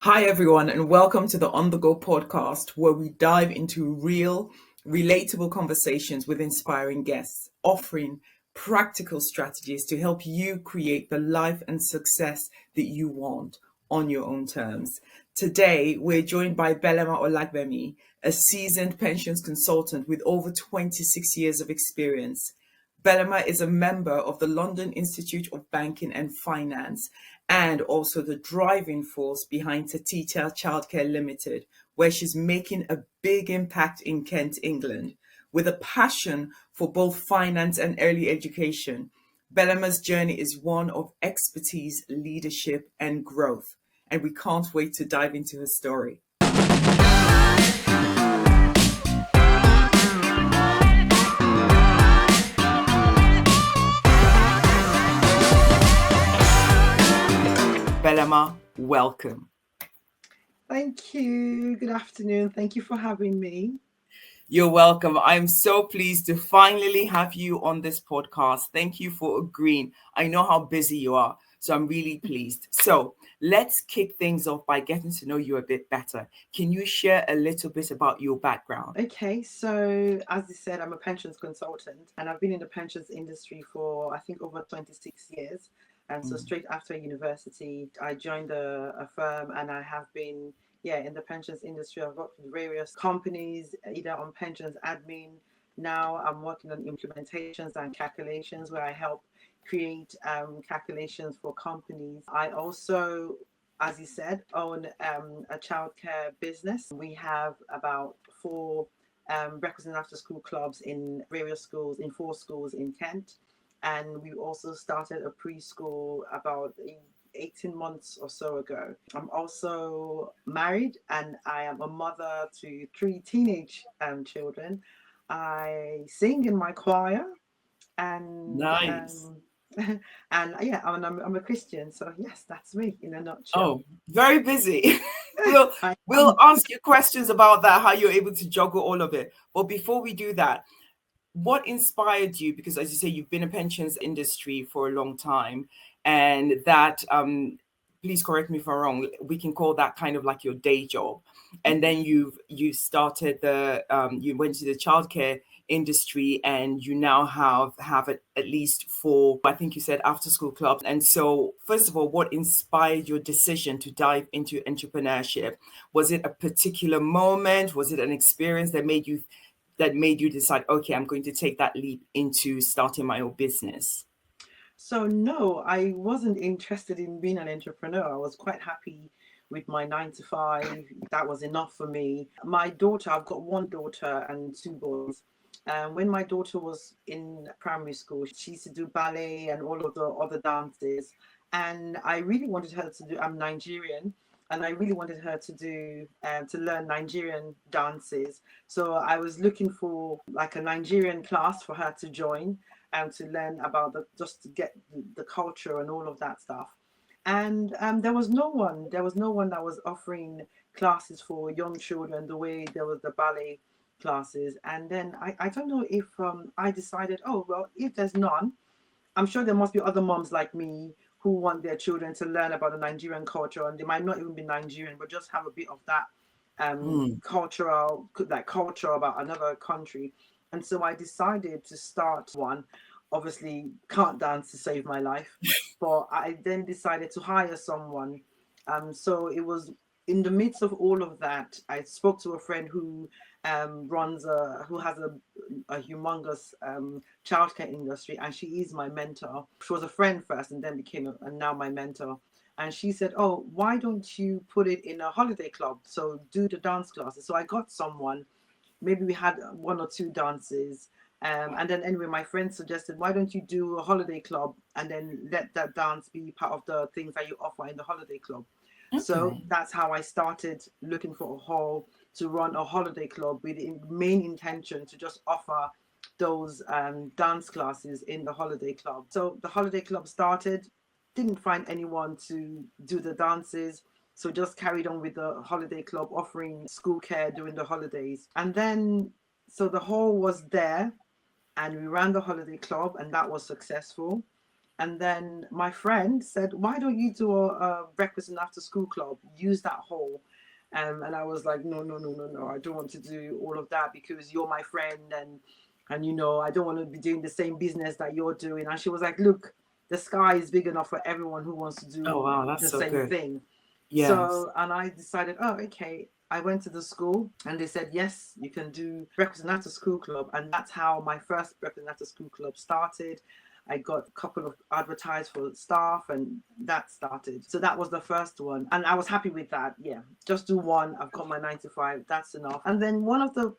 Hi, everyone, and welcome to the On the Go podcast, where we dive into real, relatable conversations with inspiring guests, offering practical strategies to help you create the life and success that you want on your own terms. Today, we're joined by Belema Olagbemi, a seasoned pensions consultant with over 26 years of experience. Belema is a member of the London Institute of Banking and Finance and also the driving force behind Tatita Childcare Limited, where she's making a big impact in Kent, England. With a passion for both finance and early education, Belema's journey is one of expertise, leadership, and growth. And we can't wait to dive into her story. Belema, welcome. Thank you. Good afternoon. Thank you for having me. You're welcome. I'm so pleased to finally have you on this podcast. Thank you for agreeing. I know how busy you are, so I'm really pleased. So let's kick things off by getting to know you a bit better. Can you share a little bit about your background? Okay, so as you said, I'm a pensions consultant and I've been in the pensions industry for I think over 26 years. And so straight after university, I joined a firm and I have been, in the pensions industry. I've worked with various companies, either on pensions admin. Now I'm working on implementations and calculations where I help create calculations for companies. I also, as you said, own a childcare business. We have about four breakfast and after school clubs in various schools, in 4 schools in Kent. And we also started a preschool about 18 months or so ago. I'm also married and I am a mother to 3 teenage children. I sing in my choir and Nice. and yeah, I'm a Christian, so yes, that's me in a nutshell. Oh, very busy. we'll I we'll ask you questions about that, how you're able to juggle all of it. But before we do that, what inspired you? Because as you say, you've been in pensions industry for a long time, and that please correct me if I'm wrong, we can call that kind of like your day job. And then you started you went to the childcare industry, and you now have at least 4, I think you said, after school clubs. And so first of all, what inspired your decision to dive into entrepreneurship? Was it a particular moment? Was it an experience that made you decide, okay, I'm going to take that leap into starting my own business? So no, I wasn't interested in being an entrepreneur. I was quite happy with my 9 to 5. That was enough for me. My daughter, I've got 1 daughter and 2 boys. When my daughter was in primary school, she used to do ballet and all of the other dances. And I really wanted her to do, I'm Nigerian, and I really wanted her to do, to learn Nigerian dances. So I was looking for like a Nigerian class for her to join and to learn about just to get the culture and all of that stuff. And there was no one that was offering classes for young children the way there was the ballet classes. And then I don't know if I decided, oh, well, if there's none, I'm sure there must be other moms like me who want their children to learn about the Nigerian culture, and they might not even be Nigerian, but just have a bit of that culture about another country. And so I decided to start one. Obviously, can't dance to save my life, but I then decided to hire someone. So it was in the midst of all of that. I spoke to a friend who who has a humongous childcare industry, and she is my mentor. She was a friend first, and then became and now my mentor. And she said, "Oh, why don't you put it in a holiday club? So do the dance classes." So I got someone. Maybe we had 1 or 2 dances. And then anyway, my friend suggested, why don't you do a holiday club and then let that dance be part of the things that you offer in the holiday club? So Okay. that's how I started looking for a hall to run a holiday club with the main intention to just offer those dance classes in the holiday club. So the holiday club started, didn't find anyone to do the dances. So just carried on with the holiday club offering school care during the holidays. And then, so the hall was there and we ran the holiday club and that was successful. And then my friend said, why don't you do a breakfast and after school club? Use that hall. And I was like, no, no, no, no, no. I don't want to do all of that because you're my friend. And you know, I don't want to be doing the same business that you're doing. And she was like, look, the sky is big enough for everyone who wants to Oh, do wow. That's the so same good. thing. Yes. So, and I decided, oh, okay. I went to the school and they said, yes, you can do breakfast and after school club. And that's how my first breakfast and after school club started. I got a couple of advertised for staff and that started. So that was the first one. And I was happy with that. Yeah, just do one. I've got my 9 to 5. That's enough. And then one of the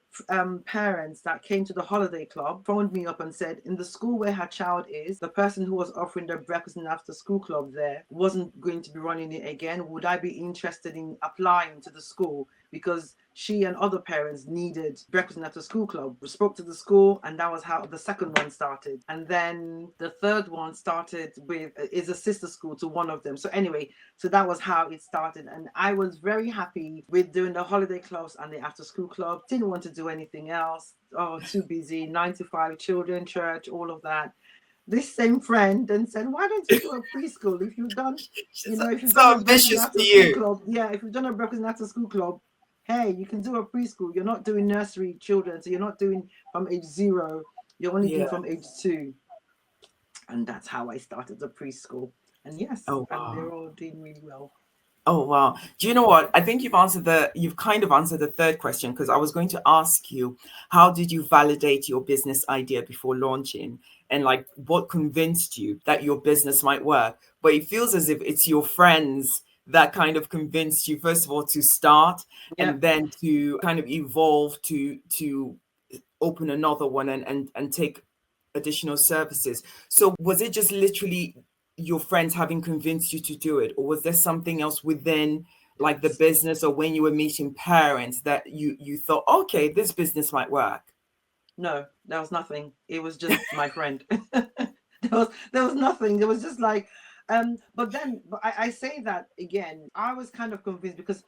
parents that came to the holiday club phoned me up and said, in the school where her child is, the person who was offering the breakfast and after school club there wasn't going to be running it again. Would I be interested in applying to the school? Because she and other parents needed breakfast and after school club. We spoke to the school, and that was how the second one started. And then the third one started with is a sister school to one of them. So anyway, so that was how it started. And I was very happy with doing the holiday clubs and the after school club. Didn't want to do anything else. Oh, too busy, 9 to 5, children, church, all of that. This same friend then said, why don't you do a preschool? If you've done, She's if you've done so a breakfast ambitious after for school you. club, if you've done a breakfast after school club, hey, you can do a preschool. You're not doing nursery children, so you're not doing from age 0. You're only doing Yeah. from age 2. And that's how I started the preschool. And yes, Oh, and wow. they're all doing really well. Oh, wow. Do you know what? I think you've kind of answered the third question, because I was going to ask you, how did you validate your business idea before launching? And like, what convinced you that your business might work? But it feels as if it's your friends that kind of convinced you, first of all, to start, Yeah. and then to kind of evolve to open another one and take additional services. So was it just literally your friends having convinced you to do it, or was there something else within, like the business, or when you were meeting parents, that you thought, okay, this business might work? No, there was nothing. It was just my friend. There was nothing. There was just like, but I say that again. I was kind of convinced because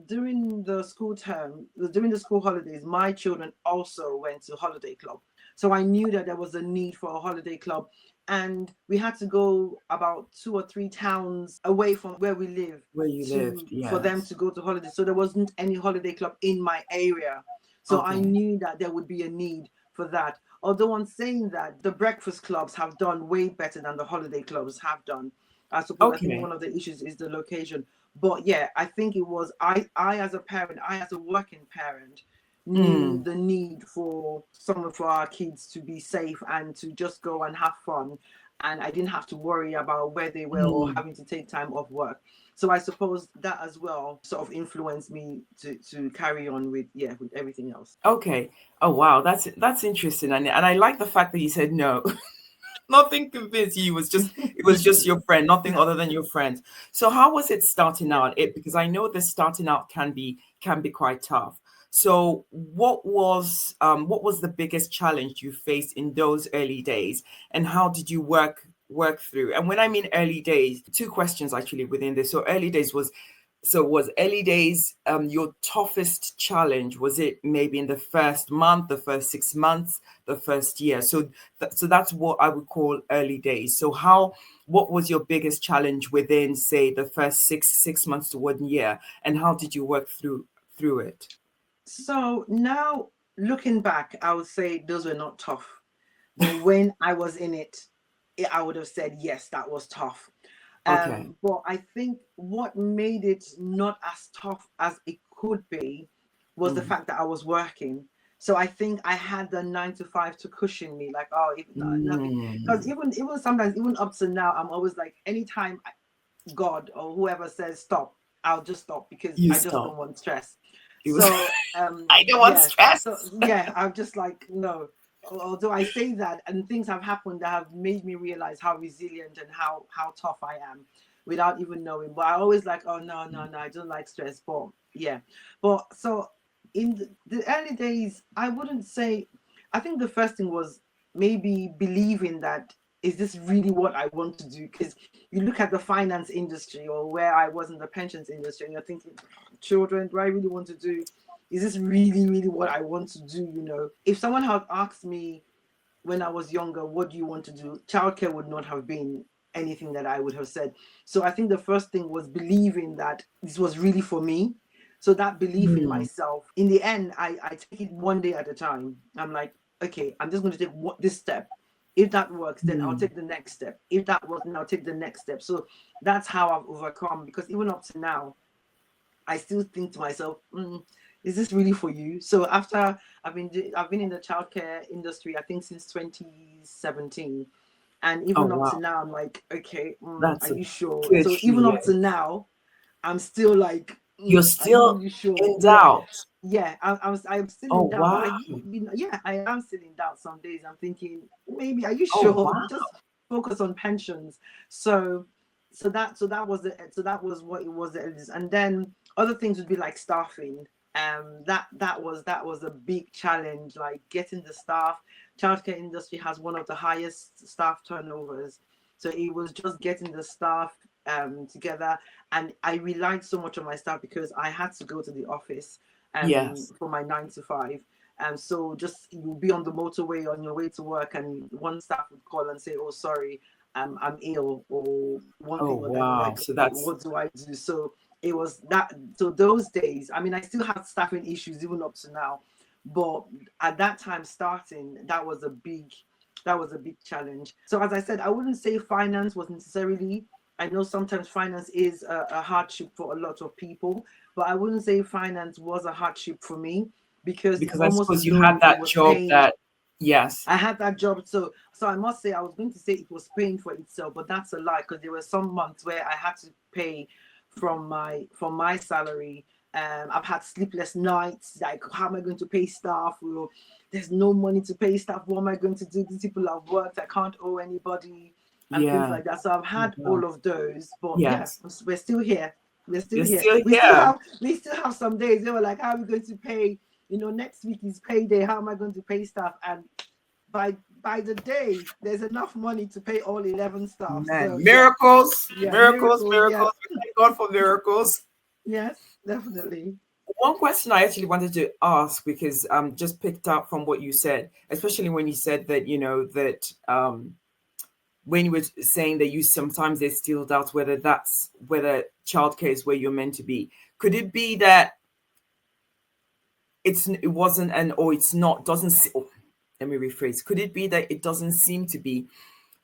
during the school term, during the school holidays, my children also went to holiday club. So I knew that there was a need for a holiday club, and we had to go about 2 or 3 towns away from where we live Where you lived, for them yes. to go to holiday. So there wasn't any holiday club in my area. So I Okay. knew that there would be a need for that. Although on saying that, the breakfast clubs have done way better than the holiday clubs have done. I suppose I think Okay. one of the issues is the location. But yeah, I think it was I as a parent, I as a working parent, knew Mm, the need for some of our kids to be safe and to just go and have fun. And I didn't have to worry about where they were or mm. having to take time off work. So I suppose that as well sort of influenced me to carry on with everything else. Okay. Oh, wow, that's interesting. And I like the fact that you said no. Nothing convinced you. It was just your friend, nothing other than your friends. So how was it starting Yeah. out? Because I know that starting out can be quite tough. So what was the biggest challenge you faced in those early days, and how did you work through? And when I mean early days, two questions actually within this. So early days was early days your toughest challenge? Was it maybe in the first month, the first 6 months, the first year? So that's what I would call early days. So what was your biggest challenge within, say, the first six months to 1 year, and how did you work through it? So now looking back, I would say those were not tough. But when I was in it, I would have said, yes, that was tough. Okay. But I think what made it not as tough as it could be was the Mm. fact that I was working. So I think I had the 9 to 5 to cushion me, like, oh, if nothing. Because Mm. even sometimes, even up to now, I'm always like, anytime God or whoever says stop, I'll just stop because You I just don't stop. want stress. It was So I don't want yeah, stress. so yeah, I'm just like, no. Although I say that, and things have happened that have made me realize how resilient and how tough I am without even knowing. But I always like, oh no, no, no, I don't like stress. But yeah. But so in the early days, I wouldn't say, I think the first thing was maybe believing that, is this really what I want to do? Because you look at the finance industry or where I was in the pensions industry, and you're thinking, children, do I really want to do? Is this really, really what I want to do? If someone had asked me when I was younger, what do you want to do? Childcare would not have been anything that I would have said. So I think the first thing was believing that this was really for me. So that belief in myself, in the end, I take it one day at a time. I'm like, okay, I'm just going to take this step. If that works, then I'll take the next step. If that works, then I'll take the next step. So that's how I've overcome, because even up to now, I still think to myself, is this really for you? So after I've been in the childcare industry, I think since 2017, and Oh even up to wow, now, I'm like, okay, that's are a you sure? good So few even up to years. now, I'm still like, You're are you still really sure? in Yeah, doubt. yeah. I'm still Oh in doubt, but wow. yeah, I am still in doubt. Some days I'm thinking, maybe, are you Oh sure? wow. Just focus on pensions. So that was what it was. And then other things would be like staffing. That was a big challenge, like getting the staff. Childcare industry has one of the highest staff turnovers, so it was just getting the staff together. And I relied so much on my staff because I had to go to the office Yes. for my 9 to 5. And so just you'll be on the motorway on your way to work, and one staff would call and say, oh, sorry, I'm ill, or one Oh thing or the other. wow. Like, So okay, that's what do I do? So it was that. So those days, I mean, I still have staffing issues even up to now, but at that time starting, that was a big challenge. So as I said, I wouldn't say finance was necessarily, I know sometimes finance is a hardship for a lot of people, but I wouldn't say finance was a hardship for me, because it's because I almost suppose as you had though it that was job paying. that, yes. I had that job, so I must say, I was going to say it was paying for itself, but that's a lie, because there were some months where I had to pay from my salary. I've had sleepless nights, like, how am I going to pay staff? Well, there's no money to pay staff. What am I going to do? These people have worked. I can't owe anybody, and things Yeah. like that. So I've Oh, had wow. all of those, but yeah, Yes. we're still here. We're still You're here. still here. We still have some days they were like, how are we going to pay? Next week is payday. How am I going to pay staff? And by the day, there's enough money to pay all 11 staff. Man, So yeah, miracles, yeah, miracles, miracles. Yeah, miracles. We thank God for miracles. yes, definitely. One question I actually wanted to ask, because just picked up from what you said, especially when you said that, that when you were saying that you sometimes there's still doubts whether childcare is where you're meant to be. Could it be that it wasn't, and or it's not, let me rephrase. Could it be that it doesn't seem to be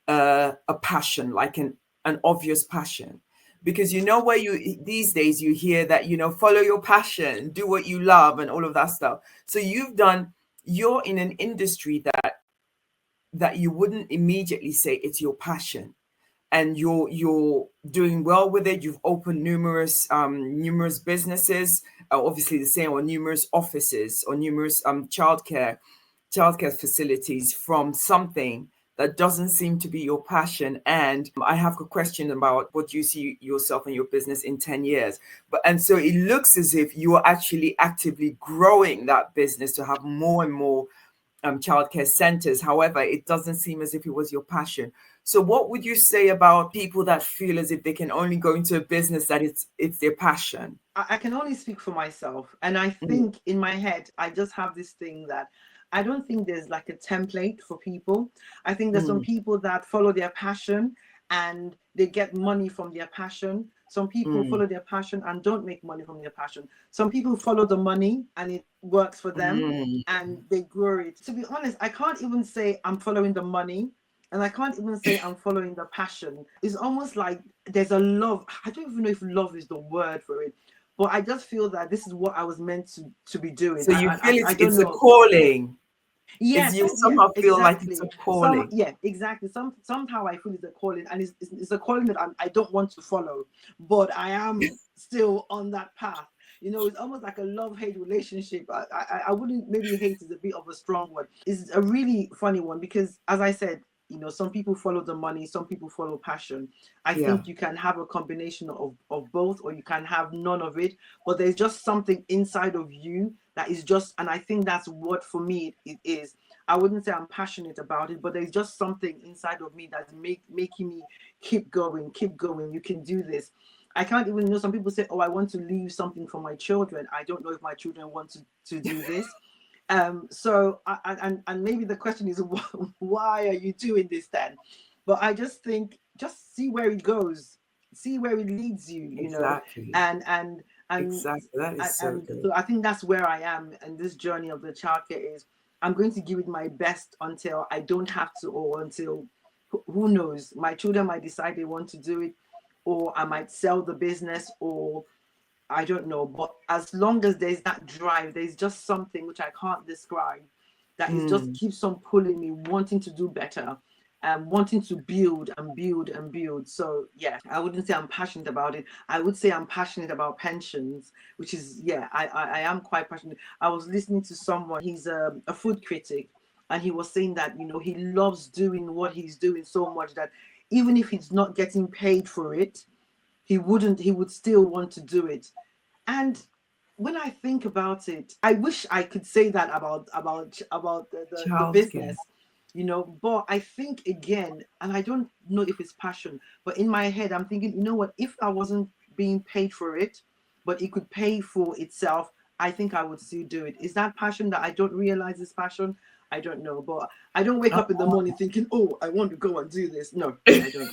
a passion, like an obvious passion? Because where you these days you hear that, follow your passion, do what you love, and all of that stuff. So you're in an industry that you wouldn't immediately say it's your passion, and you're doing well with it. You've opened numerous businesses, obviously the same, or numerous offices, or numerous childcare facilities, from something that doesn't seem to be your passion. And I have a question about what you see yourself and your business in 10 years. And so it looks as if you are actually actively growing that business to have more and more childcare centers. However, it doesn't seem as if it was your passion. So what would you say about people that feel as if they can only go into a business that it's their passion? I can only speak for myself. And I Mm, think in my head, I just have this thing that I don't think there's like a template for people. I think there's some mm, people that follow their passion and they get money from their passion. Some people mm, follow their passion and don't make money from their passion. Some people follow the money and it works for them mm. and they grow it. To be honest, I can't even say I'm following the money. And I can't even say I'm following the passion. It's almost like there's a love. I don't even know if love is the word for it, but I just feel that this is what I was meant to be doing. So you feel I don't it's a know. calling. Yeah, Is you yeah, somehow feel like it's a exactly. calling. Yeah, exactly. Somehow I feel it's a calling, and it's a calling that I don't want to follow, but I am still on that path. It's almost like a love-hate relationship. I wouldn't, maybe hate is a bit of a strong word. It's a really funny one because, as I said, some people follow the money, some people follow passion. I Yeah. think you can have a combination of both, or you can have none of it. But there's just something inside of you that is just, and I think that's what for me it is. I wouldn't say I'm passionate about it, but there's just something inside of me that's making me keep going, keep going. You can do this. I can't even know. Some people say, oh, I want to leave something for my children. I don't know if my children want to do this. So and maybe the question is, why are you doing this then? But I just think, just see where it goes, see where it leads you, Exactly. and and and Exactly. That is so and good. so I think that's where I am in this journey of the childcare. Is I'm going to give it my best until I don't have to, or until, who knows, my children might decide they want to do it, or I might sell the business, or I don't know. But as long as there's that drive, there's just something which I can't describe, that is just Mm. keeps on pulling me, wanting to do better, and wanting to build and build and build. So yeah, I wouldn't say I'm passionate about it. I would say I'm passionate about pensions, which is, yeah, I am quite passionate. I was listening to someone, he's a food critic, and he was saying that, he loves doing what he's doing so much that even if he's not getting paid for it, he would still want to do it. And when I think about it, I wish I could say that about the Childcare. business, but I think again, and I don't know if it's passion, but in my head I'm thinking, you know what, if I wasn't being paid for it, but it could pay for itself, I think I would still do it. Is that passion that I don't realize is passion? I don't know, but I don't wake up in the morning thinking, oh, I want to go and do this. No, I don't.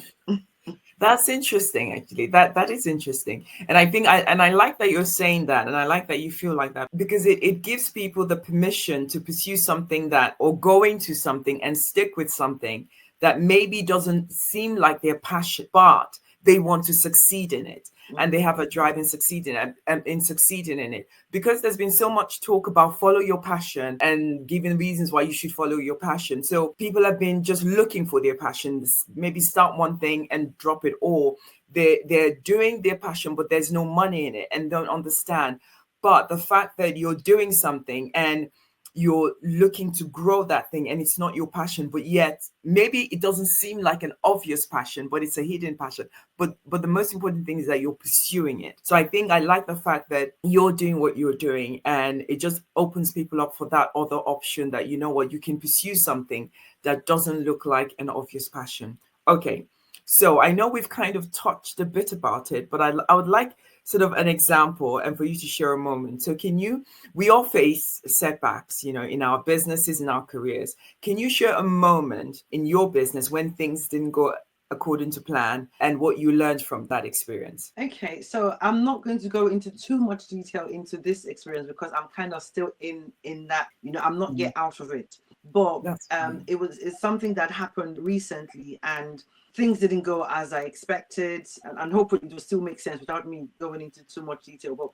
That's interesting, actually. That is interesting. And I like that you're saying that, and I like that you feel like that, because it gives people the permission to pursue something that, or go into something and stick with something that maybe doesn't seem like their passion, but they want to succeed in it, and they have a drive in succeeding in it. Because there's been so much talk about follow your passion and giving reasons why you should follow your passion. So people have been just looking for their passions, maybe start one thing and drop it all. They're doing their passion, but there's no money in it and don't understand. But the fact that you're doing something and you're looking to grow that thing, and it's not your passion, but yet maybe it doesn't seem like an obvious passion, but it's a hidden passion. But the most important thing is that you're pursuing it. So I think I like the fact that you're doing what you're doing, and it just opens people up for that other option, that, you know what, you can pursue something that doesn't look like an obvious passion. Okay, so I know we've kind of touched a bit about it, but I would like sort of an example and for you to share a moment. So can you, we all face setbacks, in our businesses, in our careers. Can you share a moment in your business when things didn't go according to plan, and what you learned from that experience? Okay, so I'm not going to go into too much detail into this experience because I'm kind of still in that, I'm not Mm, yet out of it. But that's fine. it's something that happened recently, and things didn't go as I expected, and hopefully it will still make sense without me going into too much detail. But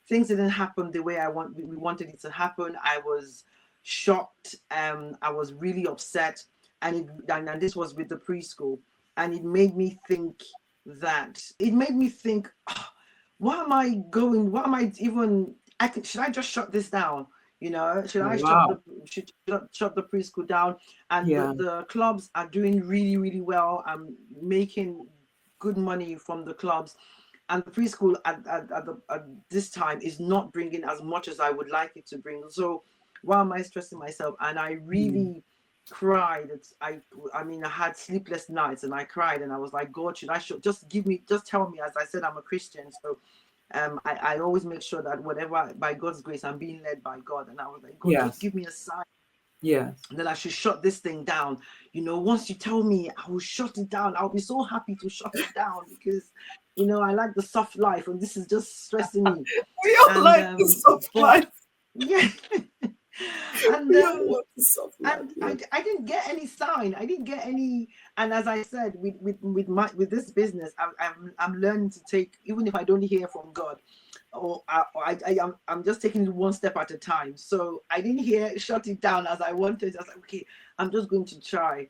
things didn't happen the way we wanted it to happen. I was shocked. I was really upset, and this was with the preschool, and it made me think "Ah, why am I even, should I just shut this down, should I Wow. shut the preschool down? And Yeah. the clubs are doing really, really well. I'm making good money from the clubs, and the preschool at this time is not bringing as much as I would like it to bring. So why am I stressing myself? And I Mm, really cried. I mean, I had sleepless nights, and I cried, and I was like, God, should just tell me, as I said, I'm a Christian. So I always make sure that whatever, by God's grace, I'm being led by God. And I was like, God, just yes. give me a sign Yes. that I should shut this thing down. Once you tell me, I will shut it down. I'll be so happy to shut it down because, I like the soft life, and this is just stressing me. We all And like the soft but life. yeah, and We all want the soft life. and Yeah. I didn't get any sign. I didn't get any. And as I said, with this business, I'm learning to take, even if I don't hear from God, I'm just taking it one step at a time. So I didn't shut it down as I wanted. I was like, okay, I'm just going to try.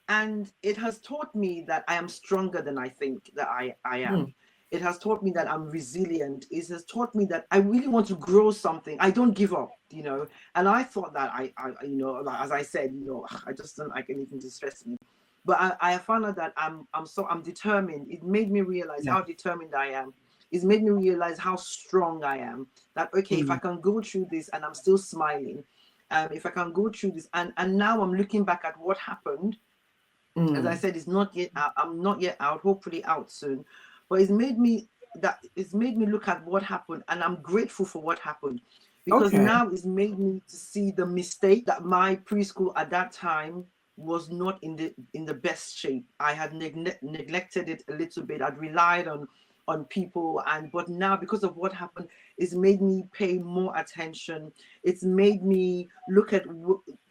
And it has taught me that I am stronger than I think that I am. Mm, It has taught me that I'm resilient. It has taught me that I really want to grow something. I don't give up, And I thought that like, as I said, I just don't like anything to stress me. But I found out that I'm determined. It made me realize yeah. how determined I am. It's made me realize how strong I am. That okay, if I Mm, can go through this and I'm still smiling, if I can go through this, and now I'm looking back at what happened. As I mm, said, it's not yet out. I'm not yet out. Hopefully, out soon. But it's made me look at what happened, and I'm grateful for what happened, because Okay. now it's made me to see the mistake that my preschool at that time was not in the best shape. I had neglected it a little bit. I'd relied on people, but now, because of what happened, it's made me pay more attention. It's made me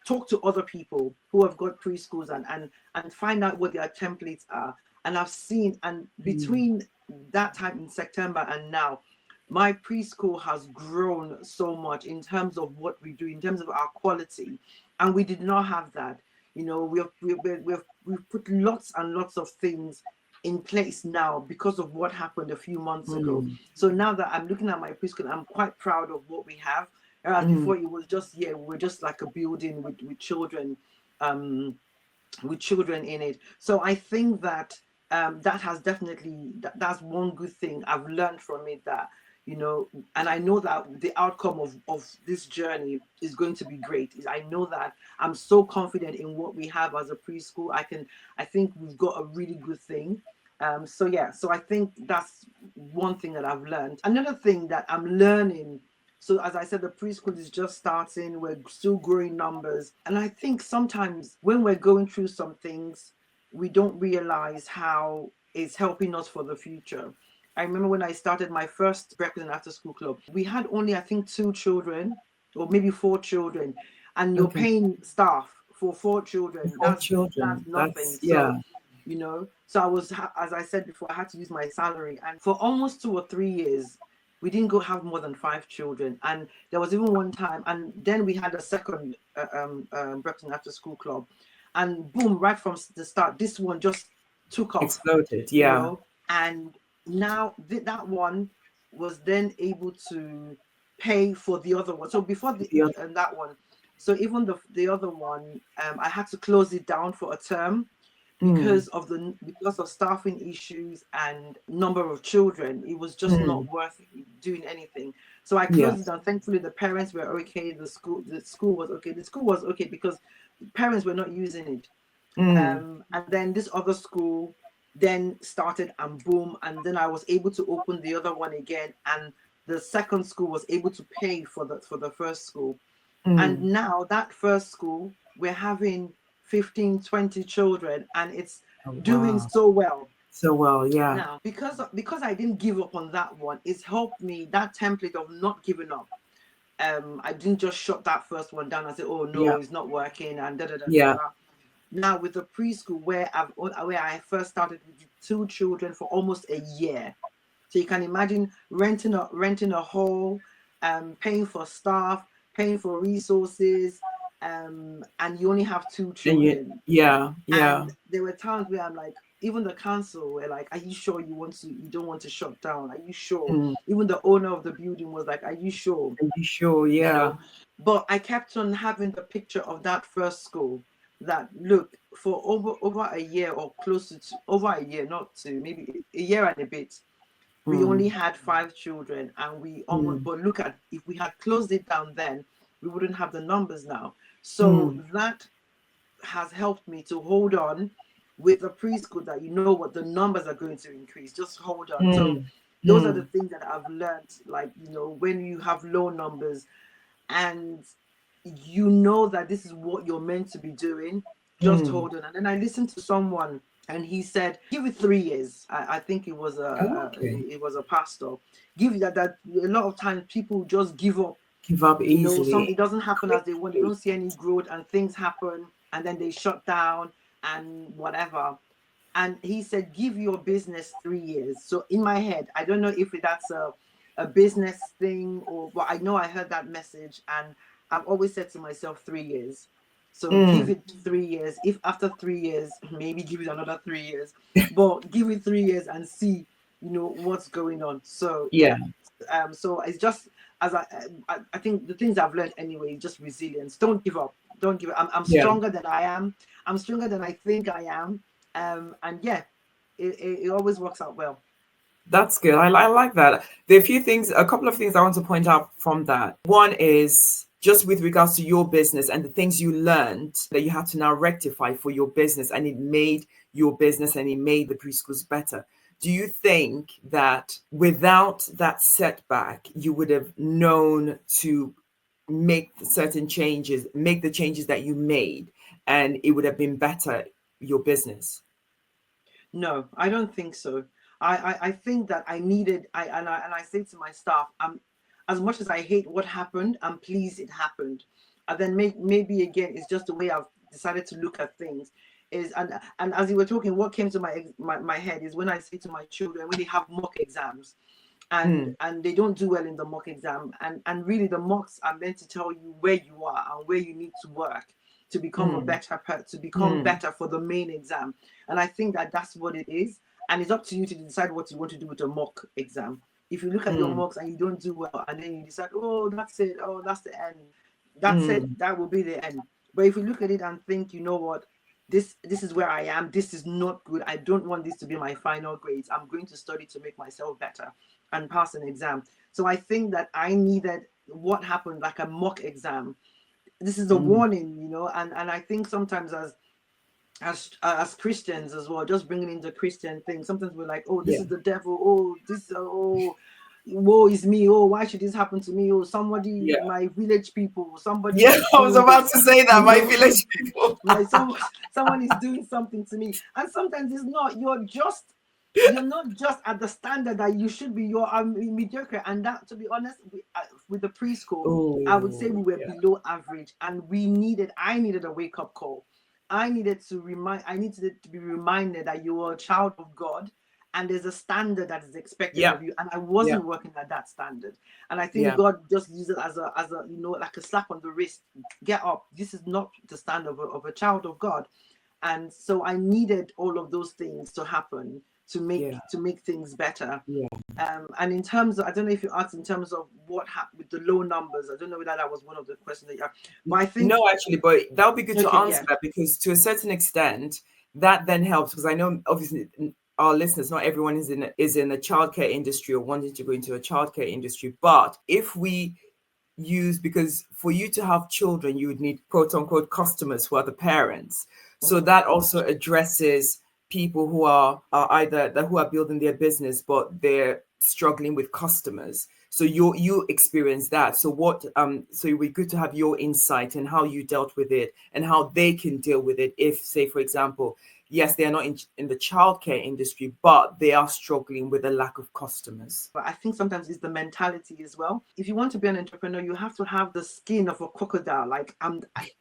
talk to other people who have got preschools and find out what their templates are. And I've seen, and between that time in September and now, my preschool has grown so much in terms of what we do, in terms of our quality, and we did not have that. We've put lots and lots of things in place now because of what happened a few months ago. So now that I'm looking at my preschool, I'm quite proud of what we have. Whereas before it was just, we were just like a building with children, in it. So I think that that has definitely, that's one good thing I've learned from it, that and I know that the outcome of this journey is going to be great. I know that I'm so confident in what we have as a preschool. I think we've got a really good thing. So I think that's one thing that I've learned. Another thing that I'm learning, so as I said, the preschool is just starting, we're still growing numbers. And I think sometimes when we're going through some things, we don't realize how it's helping us for the future. I remember when I started my first breakfast and after school club, we had only, I think, 2 children or maybe 4 children, and you're paying staff for 4 children. That's nothing. So, so I was, as I said before, I had to use my salary. And for almost 2 or 3 years, we didn't go have more than 5 children. And there was even one time, and then we had a second breakfast and after school club. And boom, right from the start, this one just took off. Exploded, and now that one was then able to pay for the other one. So before that one, so even the other one, I had to close it down for a term because of staffing issues and number of children. It was just not worth doing anything. So I closed it down. Thankfully, the parents were okay. The school was okay. The school was okay because parents were not using it. And then this other school then started, and boom, and then I was able to open the other one again, and the second school was able to pay for the first school. And now that first school, we're having 15, 20 children, and it's doing so well. Now, because I didn't give up on that one, it's helped me, that template of not giving up. I didn't just shut that first one down and say, oh no, it's not working, and da. Now with the preschool, where I first started with 2 children for almost a year, so you can imagine renting a hall, paying for staff, paying for resources, and you only have 2 children. And there were times where I'm like, even the council were like, "Are you sure you don't want to shut down? Are you sure?" Even the owner of the building was like, "Are you sure?" Are you sure? But I kept on having the picture of that first school. That look, for over a year, or close to over a year, not to maybe a year and a bit, we only had 5 children, and we almost. But look at, if we had closed it down then, we wouldn't have the numbers now. So that has helped me to hold on with the preschool, that what the numbers are going to increase. Just hold on. So those are the things that I've learned. Like when you have low numbers, and that this is what you're meant to be doing, just hold on. And then I listened to someone, and he said, give it 3 years. I think it was a pastor. Give that a lot of times people just give up easily. It doesn't happen as they want. They don't see any growth, and things happen, and then they shut down and whatever. And he said, give your business 3 years. So in my head, I don't know if that's a business thing, but I know I heard that message, and I've always said to myself 3 years. So give it 3 years. If after 3 years, maybe give it another 3 years, but give it 3 years and see, what's going on. So so it's just, as I think the things I've learned anyway, just resilience. Don't give up. Don't give up. I'm stronger than I am. I'm stronger than I think I am. And it always works out well. That's good. I like that. There are a couple of things I want to point out from that. One is just with regards to your business and the things you learned that you had to now rectify for your business, and it made your business and it made the preschools better. Do you think that without that setback, you would have known to make certain changes, make the changes that you made, and it would have been better, your business? No, I don't think so. I think that I needed and I say to my staff, as much as I hate what happened, I'm pleased it happened. And then maybe again, it's just the way I've decided to look at things. Is and as you were talking, what came to my head is when I say to my children when they have mock exams, and they don't do well in the mock exam, and really the mocks are meant to tell you where you are and where you need to work to become a better to become better for the main exam. And I think that that's what it is, and it's up to you to decide what you want to do with a mock exam. If you look at your mocks and you don't do well, and then you decide, oh, that's it, oh, that's the end, that's it, that will be the end. But if you look at it and think, you know what, this is where I am, this is not good, I don't want this to be my final grades, I'm going to study to make myself better and pass an exam. So I think that I needed what happened, like a mock exam. This is a warning, you know, and I think sometimes as Christians as well, just bringing in the Christian thing, sometimes we're like, oh, this is the devil, oh, this, oh, woe is me, oh, why should this happen to me, oh, somebody, my village people, somebody, I was about to say that, my village people. Like someone is doing something to me. And sometimes it's not, you're not just at the standard that you should be, you're mediocre. And that, to be honest, with the preschool, I would say we were below average, and I needed a wake-up call. I needed to be reminded that you are a child of God, and there's a standard that is expected of you, and I wasn't working at that standard. And I think God just used it as a you know, like a slap on the wrist. Get up, this is not the standard of a child of God. And so I needed all of those things to happen to make things better. And in terms of, I don't know if you asked in terms of what happened with the low numbers, I don't know whether that was one of the questions that you asked, but I think no, actually, but that would be good to answer that, because to a certain extent that then helps, because I know obviously our listeners, not everyone is in the childcare industry or wanting to go into a childcare industry. But if we use, because for you to have children, you would need quote unquote customers who are the parents. So that also addresses people who are building their business, but they're struggling with customers. So you experience that. So so it would be good to have your insight and how you dealt with it and how they can deal with it. If, say, for example, yes, they are not in the childcare industry, but they are struggling with a lack of customers. But I think sometimes it's the mentality as well. If you want to be an entrepreneur, you have to have the skin of a crocodile. Like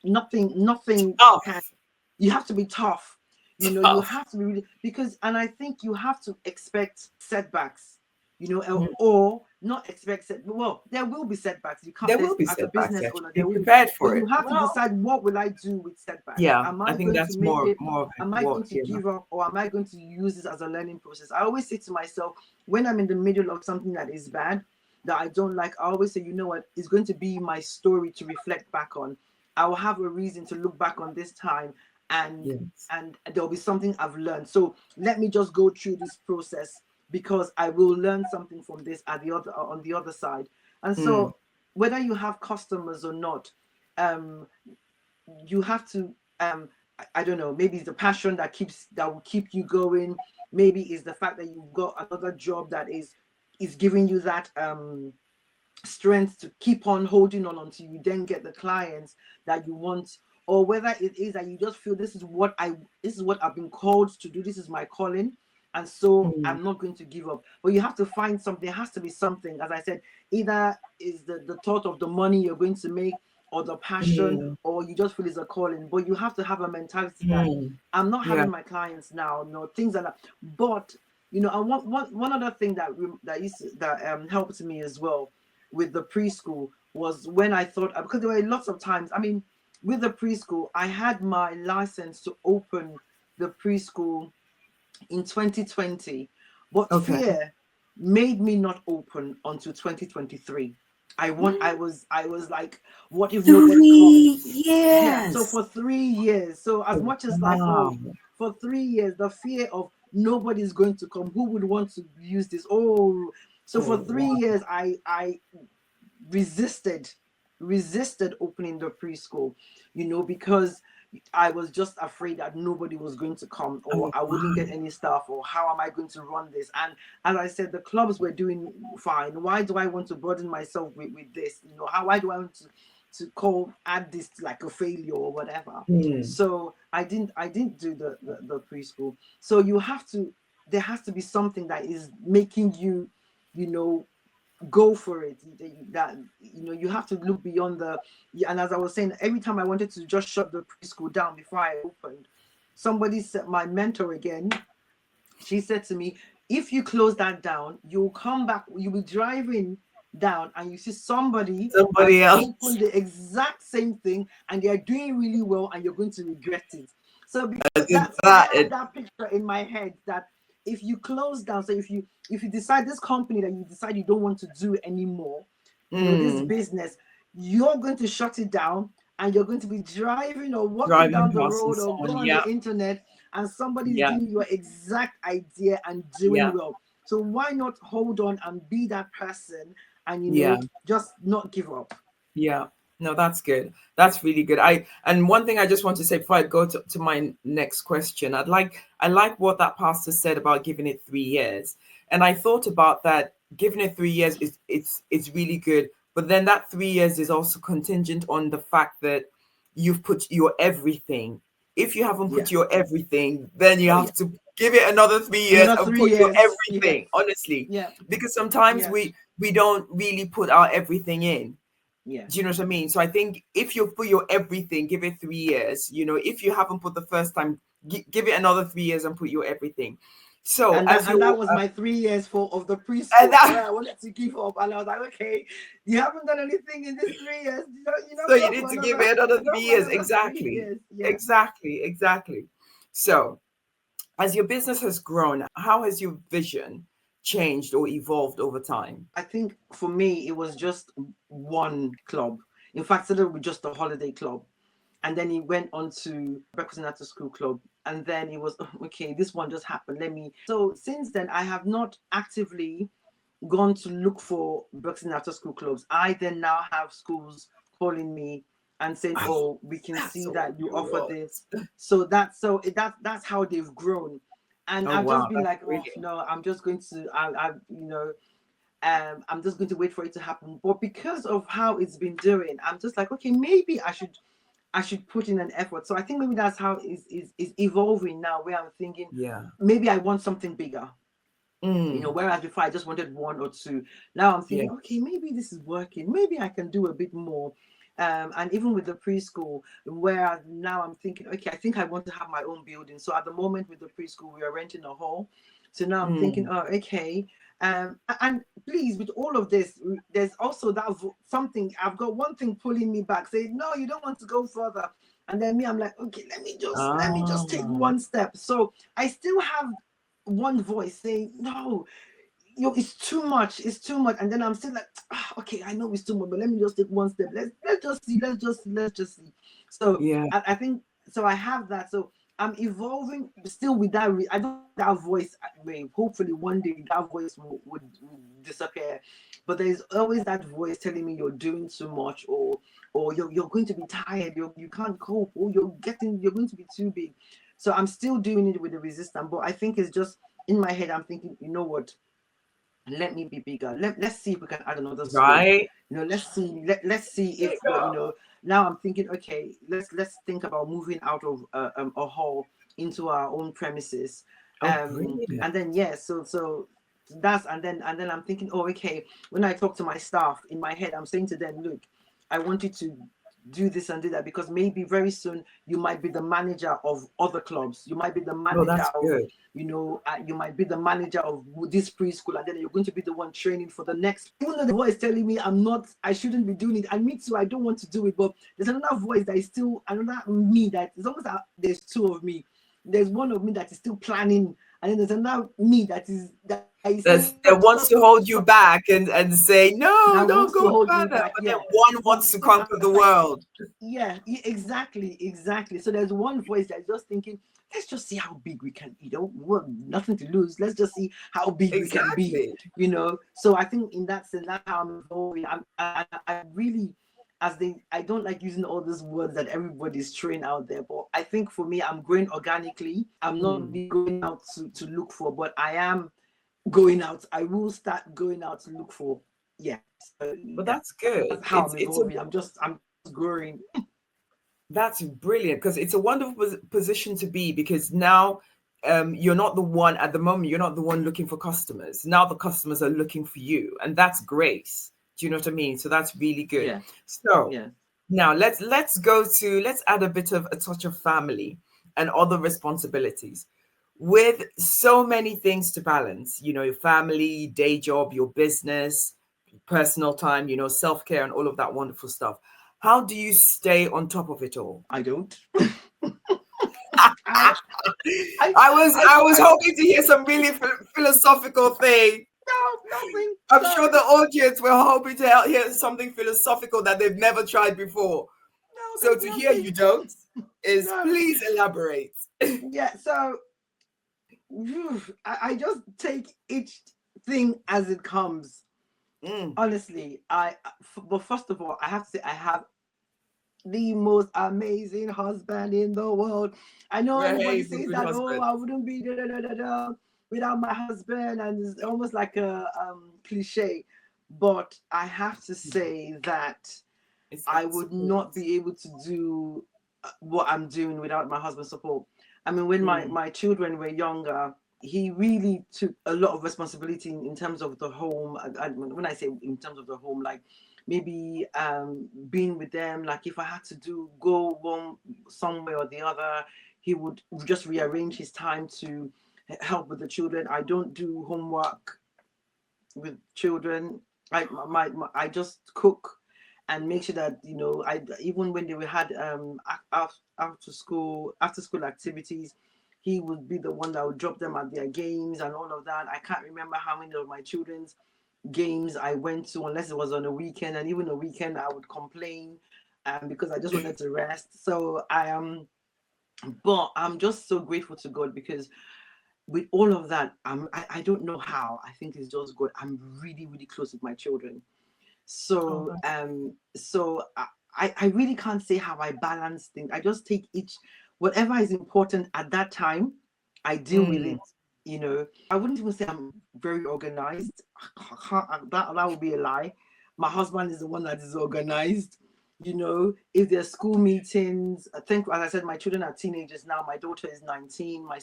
nothing can. You have to be tough. You know, you have to be really, and I think you have to expect setbacks, you know, or not expect well, there will be setbacks. You can't, there will be as setbacks, a business owner, be prepared for it. You have to decide, what will I do with setbacks? I think that's more of it. Am I going to give up, or am I going to use this as a learning process? I always say to myself, when I'm in the middle of something that is bad, that I don't like, I always say, you know what, it's going to be my story to reflect back on. I will have a reason to look back on this time, and there'll be something I've learned. So let me just go through this process, because I will learn something from this on the other side. And so whether you have customers or not, you have to, I don't know, maybe it's the passion that will keep you going. Maybe it's the fact that you've got another job that is giving you that strength to keep on holding on until you then get the clients that you want. Or whether it is that you just feel, this is what I've been called to do, this is my calling, and so I'm not going to give up. But you have to find something. There has to be something, as I said, either is the thought of the money you're going to make, or the passion, or you just feel it's a calling. But you have to have a mentality that I'm not having my clients now, no, things like that. But you know, and one other thing that helped me as well with the preschool was when I thought, because there were lots of times, I mean, with the preschool, I had my license to open the preschool in 2020, but fear made me not open until 2023. I was like, what if nobody comes? 3 years. Yeah, so for 3 years. So as much as like, for 3 years, the fear of nobody's going to come, who would want to use this? So for 3 years, I resisted opening the preschool, you know, because I was just afraid that nobody was going to come, or I wouldn't get any staff, or how am I going to run this? And as I said, the clubs were doing fine. Why do I want to burden myself with this? You know, why do I want to add this like a failure or whatever. Mm. So I didn't do the preschool. So there has to be something that is making you, go for it. That you have to look beyond and as I was saying, every time I wanted to just shut the preschool down before I opened, somebody said, my mentor again, she said to me, if you close that down, you'll come back, you'll be driving down and you see somebody has Else. opened the exact same thing and they're doing really well and you're going to regret it. So I had that picture in my head that if you close down, so if you decide this company that you decide you don't want to do anymore, this business, you're going to shut it down and you're going to be driving or walking down the road or go on the internet and somebody's doing your exact idea and doing well. So why not hold on and be that person and just not give up? Yeah. No, that's good. That's really good. And one thing I just want to say before I go to my next question, I like what that pastor said about giving it 3 years. And I thought about that, giving it 3 years it's really good. But then that 3 years is also contingent on the fact that you've put your everything. If you haven't put your everything, then you have to give it another 3 years and put your everything, honestly. Yeah. Because sometimes we don't really put our everything in. Yeah. Do you know what I mean? So I think if you put your everything, give it 3 years. If you haven't put the first time, give it another 3 years and put your everything. So and that was my 3 years of the preschool where I wanted to give up, and I was like, okay, you haven't done anything in this 3 years. So you need to give it another 3 years. Exactly. 3 years. Yeah. Exactly. So as your business has grown, how has your vision changed or evolved over time? I think for me, it was just one club. In fact, it started with just a holiday club. And then he went on to breakfast and after school club. And then it was, okay, this one just happened. So since then, I have not actively gone to look for breakfast and after school clubs. I then now have schools calling me and saying, oh, we can see that you offer this. So that's how they've grown. And I've just been like, no, I'm just going to, I'm just going to wait for it to happen. But because of how it's been doing, I'm just like, okay, maybe I should put in an effort. So I think maybe that's how it's evolving now, where I'm thinking, maybe I want something bigger. Whereas before I just wanted one or two. Now I'm thinking, okay, maybe this is working. Maybe I can do a bit more. And even with the preschool, where now I'm thinking, okay, I think I want to have my own building. So at the moment with the preschool, we are renting a hall. So now I'm thinking, oh, okay. And please, with all of this, there's also that something. I've got one thing pulling me back, saying, no, you don't want to go further. And then I'm like, okay, let me just take one step. So I still have one voice saying, no, it's too much. And then I'm still like, okay, I know it's too much, but let me just take one step. Let's just see. So I think so. I have that. So I'm evolving still with that. I don't have that voice. Hopefully one day that voice would disappear. But there's always that voice telling me you're doing too much, or you're going to be tired. You can't cope, or you're going to be too big. So I'm still doing it with the resistance. But I think it's just in my head. I'm thinking, you know what? Let me be bigger. Let's see if we can add another school. Right. Let's see if now I'm thinking, okay, let's think about moving out of a hall into our own premises. And then so that's and then I'm thinking, oh, okay, when I talk to my staff, in my head I'm saying to them, look, I want you to do this and do that, because maybe very soon you might be the manager of other clubs. You might be the manager of, you might be the manager of this preschool, and then you're going to be the one training for the next. Even though the voice telling me I shouldn't be doing it, and me too, I don't want to do it, but there's another voice that is still another me, that is almost there's two of me. There's one of me that is still planning, and then there's another me that wants to hold you back and say, no, don't go further. But then one wants to conquer the world. Yeah, exactly. So there's one voice that's just thinking, let's just see how big we can, nothing to lose. Let's just see how big we can be, So I think in that sense, that's how I'm evolving. I really, I don't like using all these words that everybody's throwing out there, but I think for me, I'm growing organically. I'm not really going out to look for, but I am going out. I will start going out to look for. Yeah. So, but that's good. That's how I'm evolving. I'm just just growing. That's brilliant, because it's a wonderful position to be, because now you're not the one at the moment, you're not the one looking for customers. Now the customers are looking for you, and that's grace. Do you know what I mean? So that's really good. Yeah, So yeah. now let's add a bit of a touch of family and other responsibilities. With so many things to balance, your family, day job, your business, personal time, self-care and all of that wonderful stuff. How do you stay on top of it all? I don't. I, I, I was hoping to hear some really philosophical thing. no, nothing. I'm sure Sorry. the audience were hoping to hear something philosophical that they've never tried before. No, So there's to hear you nothing. don't is, No. please elaborate. Yeah. So I just take each thing as it comes. Mm, Honestly, but first of all, I have to say I have the most amazing husband in the world. I know well, hey, everybody he's a says good that, oh, husband. I wouldn't be da, da, da, da, da, without my husband, and it's almost like a cliche. But I have to say that It's I that would support. not be able to do what I'm doing without my husband's support. I mean, when Mm, my children were younger, he really took a lot of responsibility in terms of the home. When I say in terms of the home, like maybe being with them, like if I had to go one somewhere or the other, he would just rearrange his time to help with the children. I don't do homework with children. I just cook and make sure that I even when they had after school activities, he would be the one that would drop them at their games and all of that. I can't remember how many of my children's games I went to unless it was on a weekend, and even a weekend I would complain because I just wanted to rest. So but I'm just so grateful to God because with all of that, I don't know how. I think it's just good. I'm really, really close with my children. oh, So that's I really can't say how I balance things. I just take each whatever is important at that time, I deal with mm, it. I wouldn't even say I'm very organized. That would be a lie. My husband is the one that is organized. If there's school meetings, I think, as I said, my children are teenagers now. My daughter is 19, my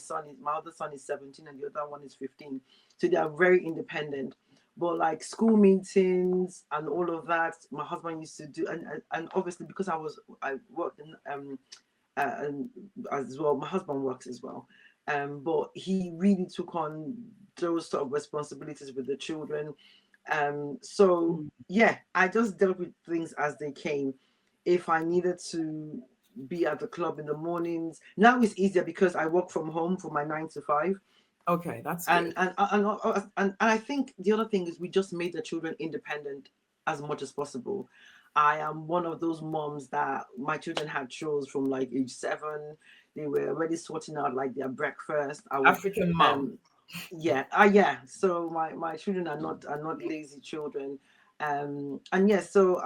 other son is 17, and the other one is 15. So they are very independent. But like school meetings and all of that, my husband used to do, and obviously because I worked in and as well, my husband works as well. But he really took on those sort of responsibilities with the children. So mm. yeah, I just dealt with things as they came. If I needed to be at the club in the mornings, now it's easier because I work from home for my 9 to 5. Okay, that's and good. and, and I think the other thing is we just made the children independent as much as possible. I am one of those moms that my children had chores from like age 7. They were already sorting out like their breakfast. I would African mom. um yeah, yeah. So my children are not lazy children. And yes, so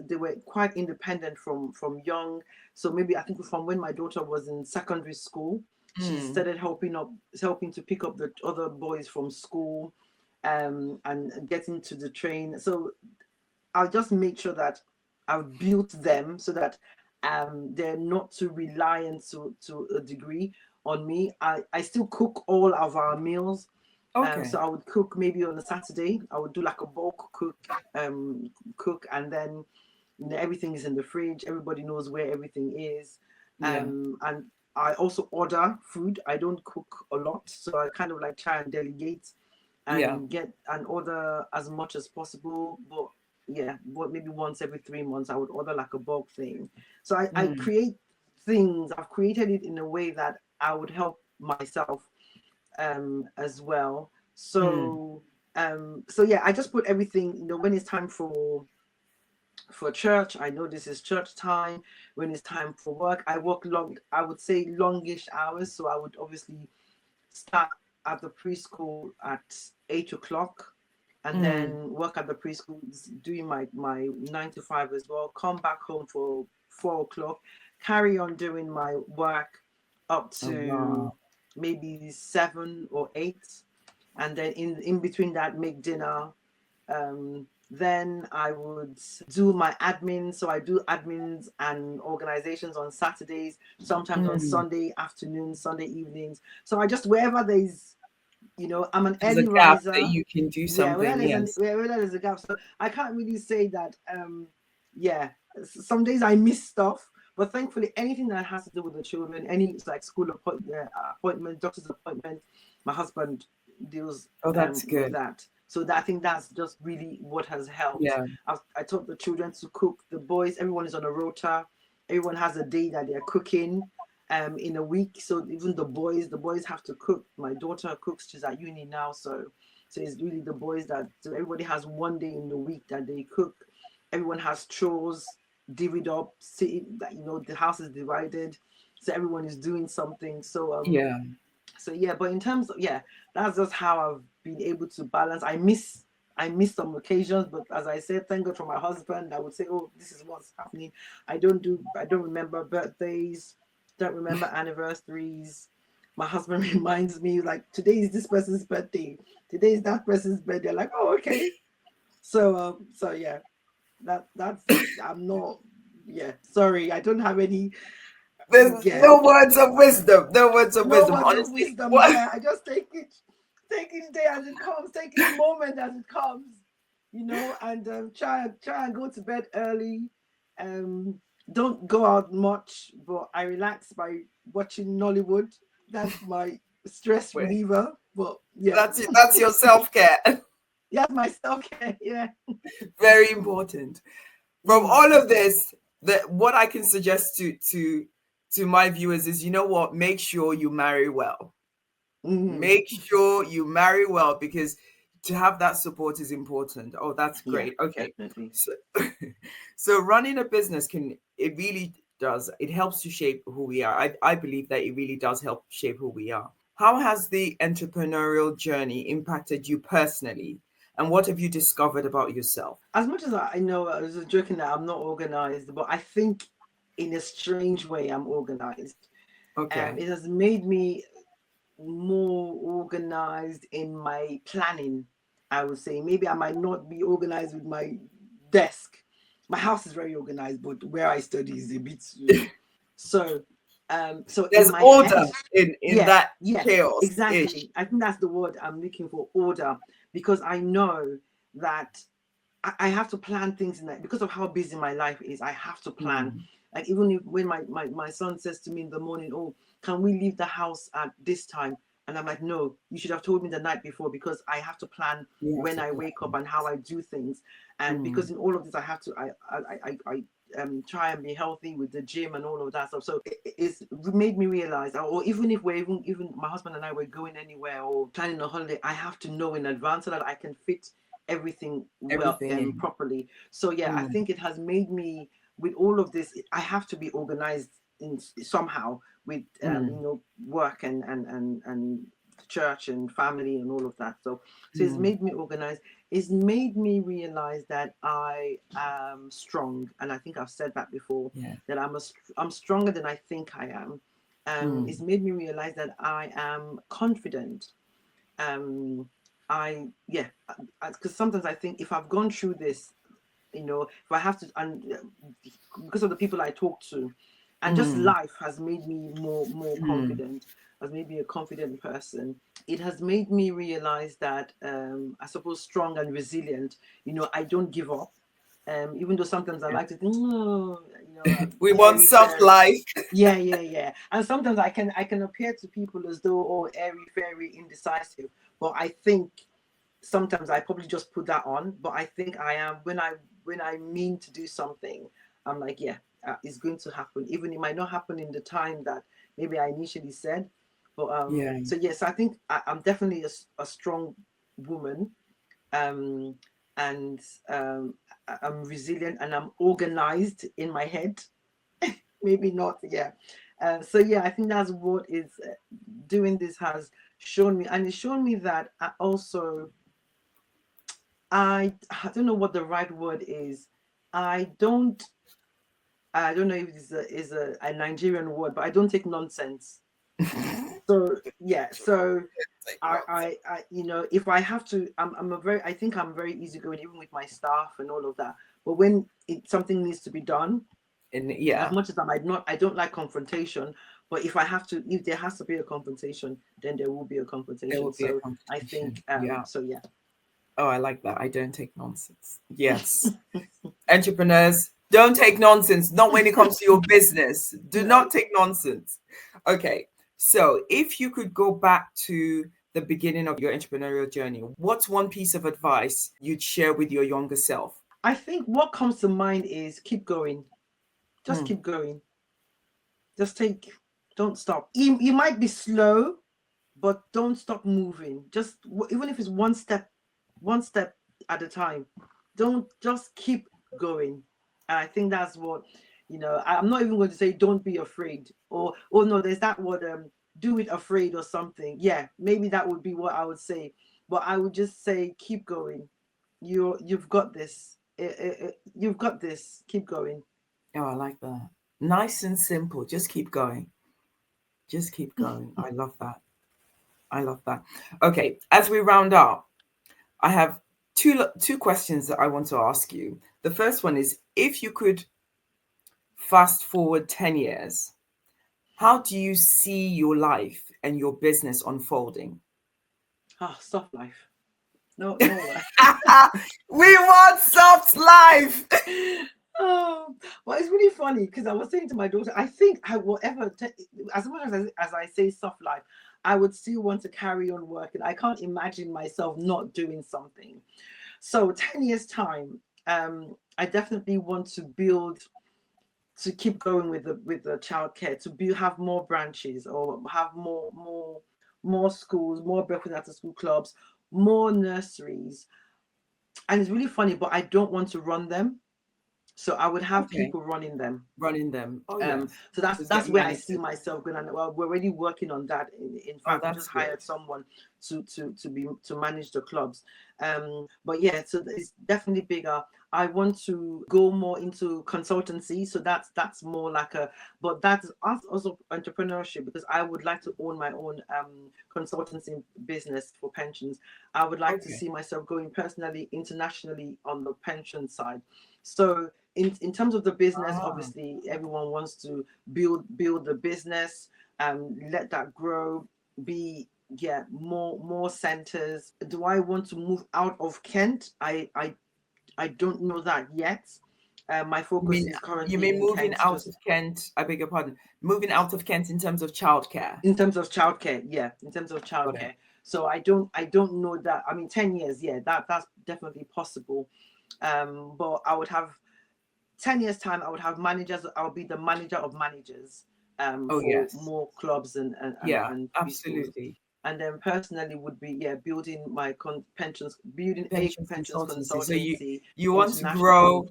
they were quite independent from young. So maybe I think from when my daughter was in secondary school, she Mm, started helping to pick up the other boys from school, and getting to the train. So I'll just make sure that I've built them so that they're not too reliant to a degree on me. I still cook all of our meals. So okay. I would cook maybe on a Saturday. I would do like a bulk cook, and then everything is in the fridge. Everybody knows where everything is. Yeah. And I also order food. I don't cook a lot, so I kind of like try and delegate Yeah. and get and order as much as possible. But yeah, but maybe once every 3 months I would order like a bulk thing. So I Mm, create things. I've created it in a way that I would help myself as well. mm. So yeah, I just put everything, when it's time for church, I know this is church time. When it's time for work, I work long, I would say longish hours. So I would obviously start at the preschool at 8 o'clock, and Mm, then work at the preschool, doing my 9 to 5 as well. Come back home for 4 o'clock, carry on doing my work up oh, to wow. maybe 7 or 8, and then in between that make dinner, Then I would do my admin. So I do admins and organizations on Saturdays, sometimes on Sunday afternoons, Sunday evenings. So I just, wherever there's, I'm an There's a early gap that riser. you can do Yeah, something. Yes. where there's a gap. So I can't really say that. Yeah, some days I miss stuff, but thankfully anything that has to do with the children, any like school appointment, doctor's appointment, my husband deals Oh, that's with good. that. So that, I think that's just really what has helped. Yeah. I taught the children to cook. The boys, everyone is on a rota. Everyone has a day that they're cooking in a week. So even the boys have to cook. My daughter cooks. She's at uni now, so it's really the boys that. So everybody has one day in the week that they cook. Everyone has chores divvied up. The house is divided, so everyone is doing something. Yeah. So yeah, but in terms of, yeah, that's just how I've been able to balance. I miss some occasions, but as I said, thank God for my husband. I would say, oh, this is what's happening. I don't remember birthdays, don't remember anniversaries. My husband reminds me, like, today is this person's birthday, today is that person's birthday. Like, oh, okay. So yeah, that's I'm not, yeah, sorry, I don't have any. There's Yeah, no words of wisdom. No words of no wisdom. words of Honestly, wisdom. what? Yeah, I just take each day as it comes, take each moment as it comes, and try and go to bed early. Don't go out much, but I relax by watching Nollywood. That's my stress reliever. But yeah, That's it. That's your self-care. that's my self care. Yeah. Very important. From all of this, what I can suggest to my viewers is, you know what? Make sure you marry well. Mm-hmm. Make sure you marry well, because to have that support is important. Oh, that's Yeah, great. Okay. definitely. So, so running a business it really does. It helps to shape who we are. I believe that it really does help shape who we are. How has the entrepreneurial journey impacted you personally? And what have you discovered about yourself? As much as I know, I was joking that I'm not organized, but I think in a strange way I'm organized. Okay. It has made me more organized in my planning. I would say maybe I might not be organized with my desk. My house is very organized, but where I study is a bit so. So in There's my order head, in yeah, that yeah, chaos ish. exactly. I think that's the word I'm looking for, order, because I know that I have to plan things in that, because of how busy my life is. I have to plan. Mm, Like, even if, when my son says to me in the morning, oh, can we leave the house at this time? And I'm like, no, you should have told me the night before, because I have to plan you have when to I wake up and how I do things. And mm, because in all of this, I have to, I try and be healthy with the gym and all of that stuff. So it's made me realize, or even if we're even my husband and I were going anywhere or planning a holiday, I have to know in advance so that I can fit everything well everything in. properly. So yeah, I Mm, think it has made me, with all of this, I have to be organized in somehow with mm, work and church and family and all of that. So it's mm. made me organized. It's made me realize that I am strong, and I think I've said that before, Yeah. that I'm stronger than I think I am. It's Mm, made me realize that I am confident. um I yeah, because sometimes I think if I've gone through this, if I have to, and because of the people I talk to, and just mm, life has made me more mm. confident, has made me a confident person. It has made me realize that, I suppose, strong and resilient. I don't give up. Even though sometimes I like to think, no, I'm We want airy soft fairy. life. Yeah. And sometimes I can appear to people as though, oh, airy fairy, indecisive. But I think sometimes I probably just put that on. But I think I am, when I mean to do something, I'm like, yeah, it's going to happen. Even it might not happen in the time that maybe I initially said. But Yeah. so yes, I think I'm definitely a strong woman. Um, and I'm resilient, and I'm organized in my head. Maybe not, yeah. So yeah, I think that's what is doing this has shown me, and it's shown me that I don't know what the right word is. I don't I don't know if it's a Nigerian word, but I don't take nonsense. So yeah, so Take notes. I you know, if I have to, I think I'm very easygoing, even with my staff and all of that. But when something needs to be done, And as yeah, much as I don't like confrontation, but if there has to be a confrontation, then there will be a there confrontation. will be a So I competition. think, Yeah. so yeah. Oh, I like that. I don't take nonsense. Yes. Entrepreneurs, don't take nonsense. Not when it comes to your business. Do No. not take nonsense. Okay. So, if you could go back to the beginning of your entrepreneurial journey, what's one piece of advice you'd share with your younger self? I think what comes to mind is keep going. Just Hmm. keep going. Just don't stop. You might be slow, but don't stop moving. Just even if it's one step at a time. Don't just keep going. And I think that's what, I'm not even going to say don't be afraid, or oh no, there's that word, do it afraid or something. Yeah, maybe that would be what I would say, but I would just say keep going. You've got this. You've got this. Keep going. Oh, I like that. Nice and simple. Just keep going. Just keep going. I love that. I love that. Okay, as we round up, I have two questions that I want to ask you. The first one is, if you could fast forward 10 years, how do you see your life and your business unfolding? Ah, soft life. No, no. We want soft life. Oh, well, it's really funny because I was saying to my daughter, I think I will as much as I say soft life, I would still want to carry on working. I can't imagine myself not doing something. So 10 years time, I definitely want to keep going with the childcare, have more branches, or have more schools, more breakfast after school clubs, more nurseries. And it's really funny, but I don't want to run them. So I would have Okay, people running them. running them. Oh, yes. So Just that's get where I see managers. myself going. And well, we're already working on that. In Oh, fact, we just that's good. hired someone to manage the clubs. But yeah, so it's definitely bigger. I want to go more into consultancy. So that's more like but that's also entrepreneurship, because I would like to own my own consultancy business for pensions. I would like to Okay. see myself going personally, internationally on the pension side. So in terms of the business, Ah, obviously everyone wants to build the business, let that grow, be yeah, more centers. Do I want to move out of Kent? I don't know that yet. My you focus mean is you currently mean in moving Kent, out just of Kent? I beg your pardon. Moving out of Kent in terms of childcare. in terms of childcare. Yeah, in terms of Got it. childcare. So I don't know that. I mean, 10 years, yeah, that's definitely possible. But I would have 10 years time, I would have managers. I'll be the manager of managers, Oh, for yes. more clubs Yeah, and preschools. absolutely. And then personally would be, yeah, building my pensions, building a Pensions pensions consultancy. So you consultancy you want to internationally. grow,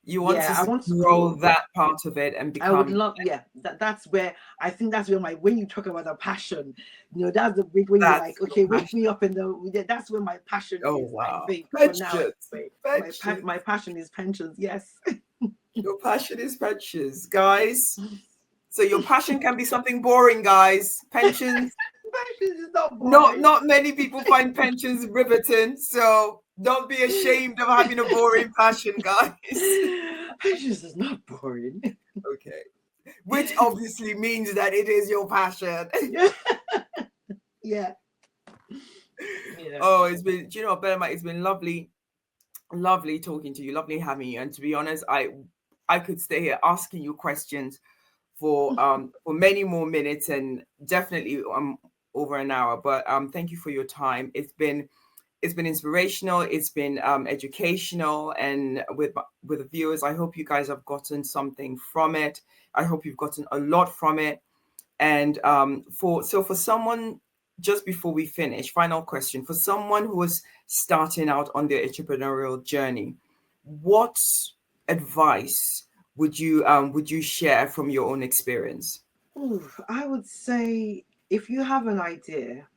you want Yeah, I to want to grow grow. that part of it and I would become love, yeah, that's where I think that's where when you talk about a passion, that's the big, when you're that's like, your okay, wake me passion. up that's where my passion Oh, is, I wow. think, for now Pensions. anyway. My Pensions. passion is pensions, yes. Your passion is pensions, guys. So your passion can be something boring, guys. Pensions. Pensions is not Not boring. not many people find pensions riveting, so don't be ashamed of having a boring passion, guys. Pensions is not boring. Okay. Which obviously means that it is your passion. Yeah, yeah, yeah. Oh, it's been, do you know, Belema, it's been lovely talking to you, lovely having you. And to be honest, I could stay here asking you questions for many more minutes, and definitely over an hour. But thank you for your time. It's been inspirational, it's been educational, and with the viewers, I hope you guys have gotten something from it. I hope you've gotten a lot from it. And for someone, just before we finish, final question, for someone who is starting out on their entrepreneurial journey, what advice would you share from your own experience? Ooh, I would say if you have an idea,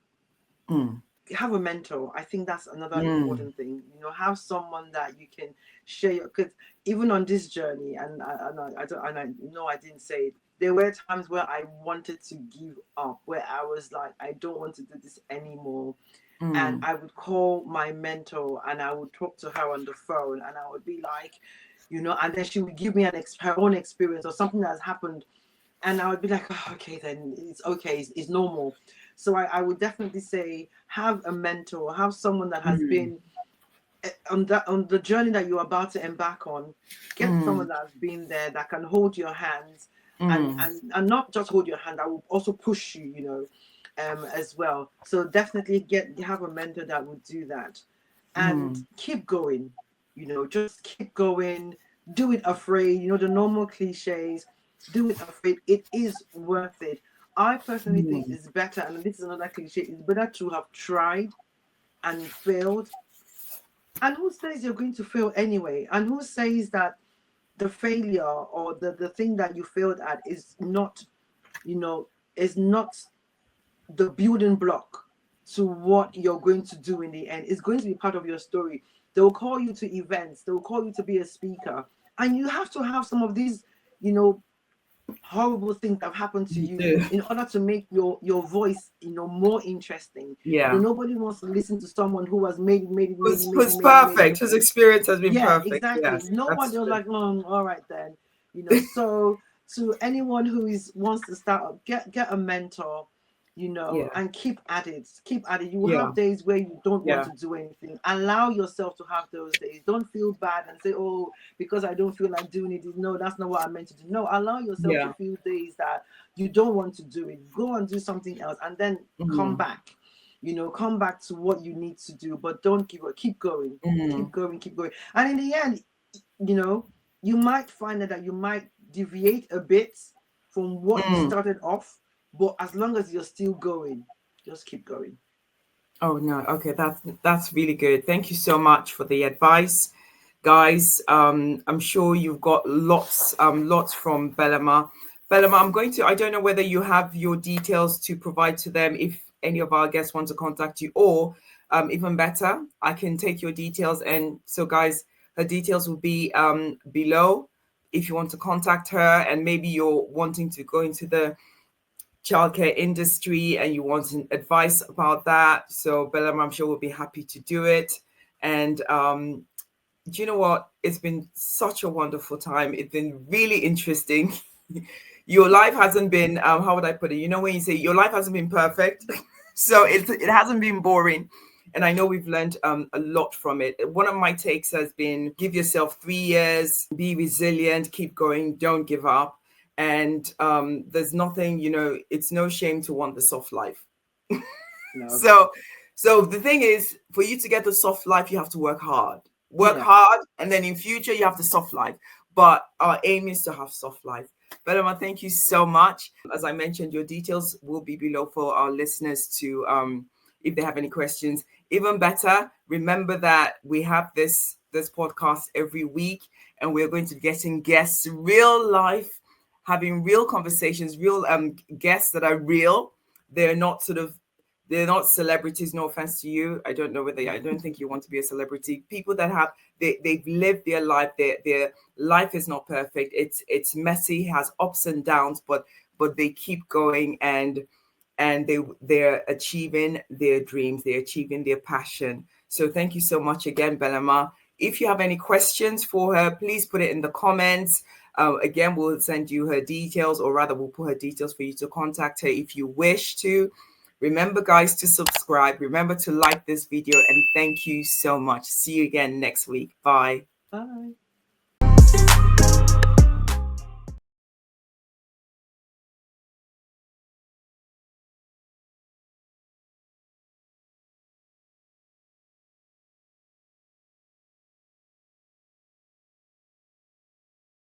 Mm, have a mentor. I think that's another mm, important thing. Have someone that you can share your, because even on this journey, and I don't, and I know I didn't say it, there were times where I wanted to give up, where I was like, I don't want to do this anymore. And I would call my mentor and I would talk to her on the phone and I would be like, and then she would give me her own experience or something that has happened. And I would be like, oh, okay, then it's okay, it's normal. So I would definitely say have a mentor, have someone that has been on the journey that you're about to embark on. Get someone that's been there that can hold your hands and not just hold your hand, that will also push you, as well. So definitely have a mentor that would do that, and keep going. Just keep going. Do it afraid. The normal cliches. Do it afraid. It is worth it. I personally think it's better, and this is another cliche. It's better to have tried and failed. And who says you're going to fail anyway? And who says that the failure or the thing that you failed at is not, is not the building block to what you're going to do in the end? It's going to be part of your story. They will call you to events. They will call you to be a speaker. And you have to have some of these, horrible things that have happened to you in order to make your voice, more interesting. Yeah. Nobody wants to listen to someone who has made Who's perfect. Whose experience has been perfect. Exactly. Yes, Nobody was like, all right then. So to anyone who wants to start up, get a mentor, and keep at it. Keep at it. You will have days where you don't want to do anything. Allow yourself to have those days. Don't feel bad and say, oh, because I don't feel like doing it. No, that's not what I meant to do. No, allow yourself to feel days that you don't want to do it. Go and do something else and then come back. Come back to what you need to do, but don't give up. Keep going. Keep going. Keep going. And in the end, you might find that you might deviate a bit from what you started off. But as long as you're still going, just keep going. Oh no, okay, that's really good. Thank you so much for the advice, guys. I'm sure you've got lots from Belema. Belema, I don't know whether you have your details to provide to them if any of our guests want to contact you, or even better, I can take your details. And so, guys, her details will be below if you want to contact her, and maybe you're wanting to go into the childcare industry and you want some advice about that. So Belema, I'm sure, will be happy to do it. And do you know what? It's been such a wonderful time. It's been really interesting. Your life hasn't been, how would I put it? When you say your life hasn't been perfect, so it hasn't been boring. And I know we've learned a lot from it. One of my takes has been give yourself 3 years, be resilient, keep going, don't give up. And there's nothing, it's no shame to want the soft life. No. So the thing is, for you to get the soft life, you have to work hard. Hard, and then in future you have the soft life. But our aim is to have soft life. Belema, thank you so much. As I mentioned, your details will be below for our listeners to, if they have any questions. Even better, remember that we have this podcast every week, and we're going to be getting guests, real life, having real conversations, real guests that are real. They're not celebrities. No offense to you. I don't think you want to be a celebrity. People that they've lived their life. Their life is not perfect. It's messy, has ups and downs, but they keep going and they're achieving their dreams. They're achieving their passion. So thank you so much again, Belema. If you have any questions for her, please put it in the comments. Again, we'll send you her details, or rather we'll put her details for you to contact her if you wish to. Remember, guys, to subscribe. Remember to like this video, and thank you so much. See you again next week. Bye. Bye.